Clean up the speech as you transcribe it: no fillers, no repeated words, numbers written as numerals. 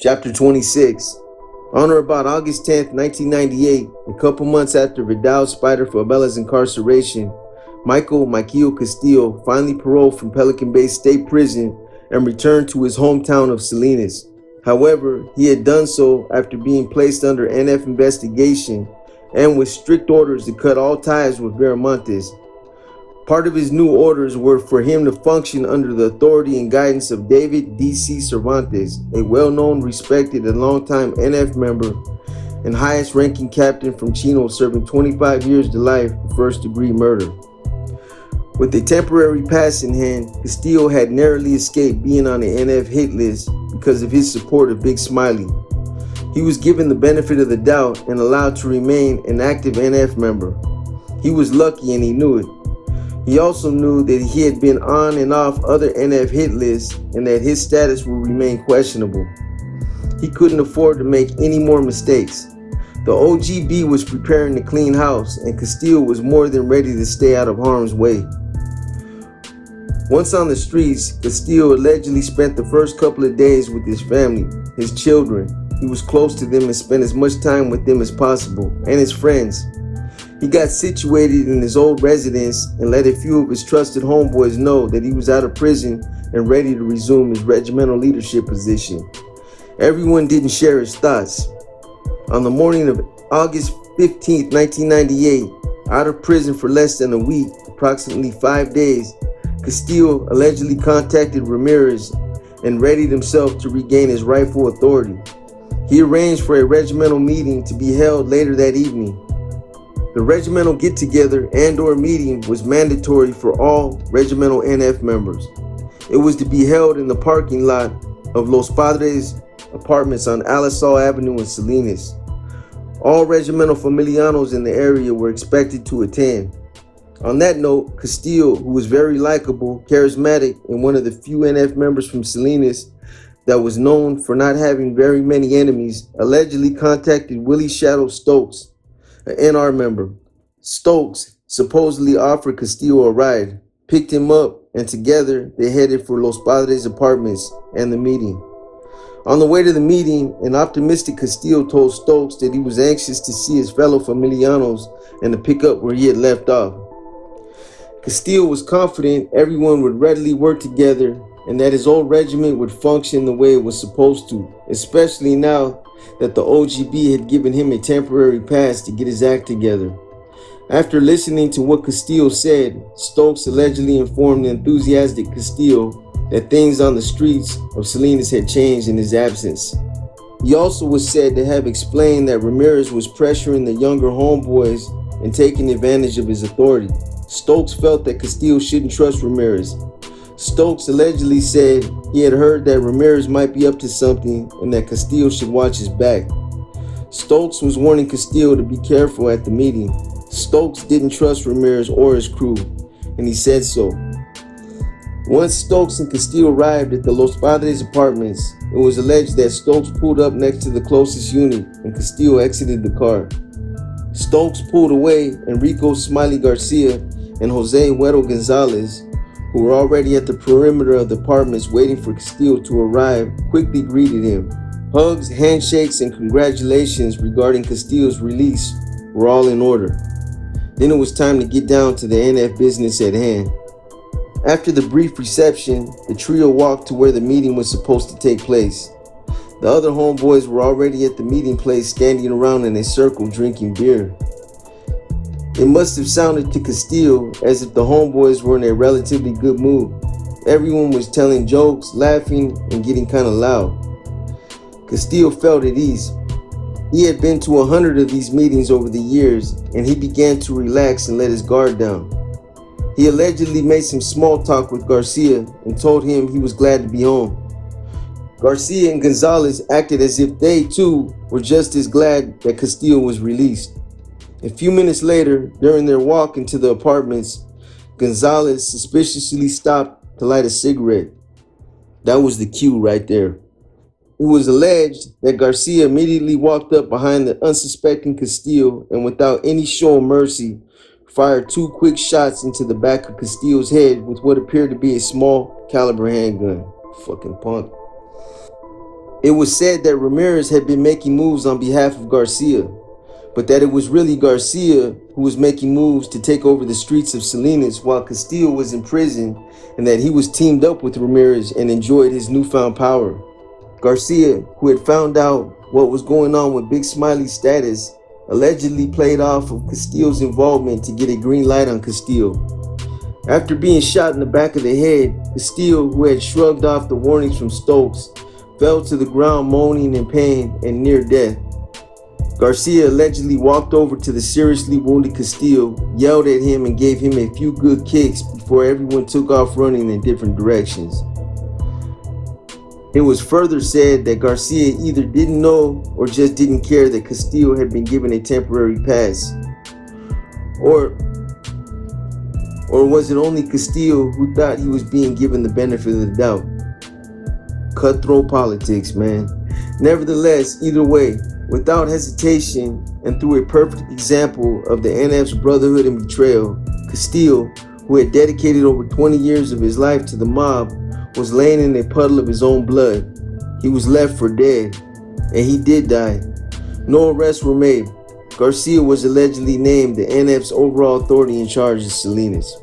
Chapter 26. On or about August 10th, 1998, a couple months after Vidal Spider Favela's incarceration, Michael Castillo finally paroled from Pelican Bay State Prison and returned to his hometown of Salinas. However, he had done so after being placed under NF investigation and with strict orders to cut all ties with Viramontes. Part of his new orders were for him to function under the authority and guidance of David D.C. Cervantes, a well-known, respected, and longtime NF member and highest-ranking captain from Chino serving 25 years to life for first-degree murder. With a temporary pass in hand, Castillo had narrowly escaped being on the NF hit list because of his support of Big Smiley. He was given the benefit of the doubt and allowed to remain an active NF member. He was lucky and he knew it. He also knew that he had been on and off other NF hit lists and that his status would remain questionable. He couldn't afford to make any more mistakes. The OGB was preparing to clean house and Castillo was more than ready to stay out of harm's way. Once on the streets, Castillo allegedly spent the first couple of days with his family, his children. He was close to them and spent as much time with them as possible, and his friends. He got situated in his old residence and let a few of his trusted homeboys know that he was out of prison and ready to resume his regimental leadership position. Everyone didn't share his thoughts. On the morning of August 15, 1998, out of prison for less than a week, approximately 5 days, Castillo allegedly contacted Ramirez and readied himself to regain his rightful authority. He arranged for a regimental meeting to be held later that evening. The regimental get-together and/or meeting was mandatory for all regimental NF members. It was to be held in the parking lot of Los Padres apartments on Alisal Avenue in Salinas. All regimental familianos in the area were expected to attend. On that note, Castillo, who was very likable, charismatic, and one of the few NF members from Salinas that was known for not having very many enemies, allegedly contacted Willie Shadow Stokes, an NR member. Stokes supposedly offered Castillo a ride, picked him up, and together they headed for Los Padres apartments and the meeting. On the way to the meeting, an optimistic Castillo told Stokes that he was anxious to see his fellow familianos and to pick up where he had left off. Castillo was confident everyone would readily work together and that his old regiment would function the way it was supposed to, especially now that the OGB had given him a temporary pass to get his act together. After listening to what Castillo said, Stokes allegedly informed the enthusiastic Castillo that things on the streets of Salinas had changed in his absence. He also was said to have explained that Ramirez was pressuring the younger homeboys and taking advantage of his authority. Stokes felt that Castillo shouldn't trust Ramirez. Stokes allegedly said he had heard that Ramirez might be up to something and that Castillo should watch his back. Stokes was warning Castillo to be careful at the meeting. Stokes didn't trust Ramirez or his crew, and he said so. Once Stokes and Castillo arrived at the Los Padres apartments, it was alleged that Stokes pulled up next to the closest unit and Castillo exited the car. Stokes pulled away and Rico Smiley Garcia and Jose Huero Gonzalez, who were already at the perimeter of the apartments waiting for Castillo to arrive, quickly greeted him. Hugs, handshakes, and congratulations regarding Castillo's release were all in order. Then it was time to get down to the NF business at hand. After the brief reception, the trio walked to where the meeting was supposed to take place. The other homeboys were already at the meeting place standing around in a circle drinking beer. It must have sounded to Castillo as if the homeboys were in a relatively good mood. Everyone was telling jokes, laughing, and getting kind of loud. Castillo felt at ease. He had been to 100 of these meetings over the years, and he began to relax and let his guard down. He allegedly made some small talk with Garcia and told him he was glad to be home. Garcia and Gonzalez acted as if they, too, were just as glad that Castillo was released. A few minutes later, during their walk into the apartments, Gonzalez suspiciously stopped to light a cigarette. That was the cue right there. It was alleged that Garcia immediately walked up behind the unsuspecting Castillo and without any show of mercy, fired 2 quick shots into the back of Castillo's head with what appeared to be a small caliber handgun. Fucking punk. It was said that Ramirez had been making moves on behalf of Garcia, but that it was really Garcia who was making moves to take over the streets of Salinas while Castillo was in prison, and that he was teamed up with Ramirez and enjoyed his newfound power. Garcia, who had found out what was going on with Big Smiley's status, allegedly played off of Castillo's involvement to get a green light on Castillo. After being shot in the back of the head, Castillo, who had shrugged off the warnings from Stokes, fell to the ground moaning in pain and near death. Garcia allegedly walked over to the seriously wounded Castillo, yelled at him, and gave him a few good kicks before everyone took off running in different directions. It was further said that Garcia either didn't know or just didn't care that Castillo had been given a temporary pass. Or was it only Castillo who thought he was being given the benefit of the doubt? Cutthroat politics, man. Nevertheless, either way, without hesitation and through a perfect example of the NF's brotherhood and betrayal, Castillo, who had dedicated over 20 years of his life to the mob, was laying in a puddle of his own blood. He was left for dead, and he did die. No arrests were made. Garcia was allegedly named the NF's overall authority in charge of Salinas.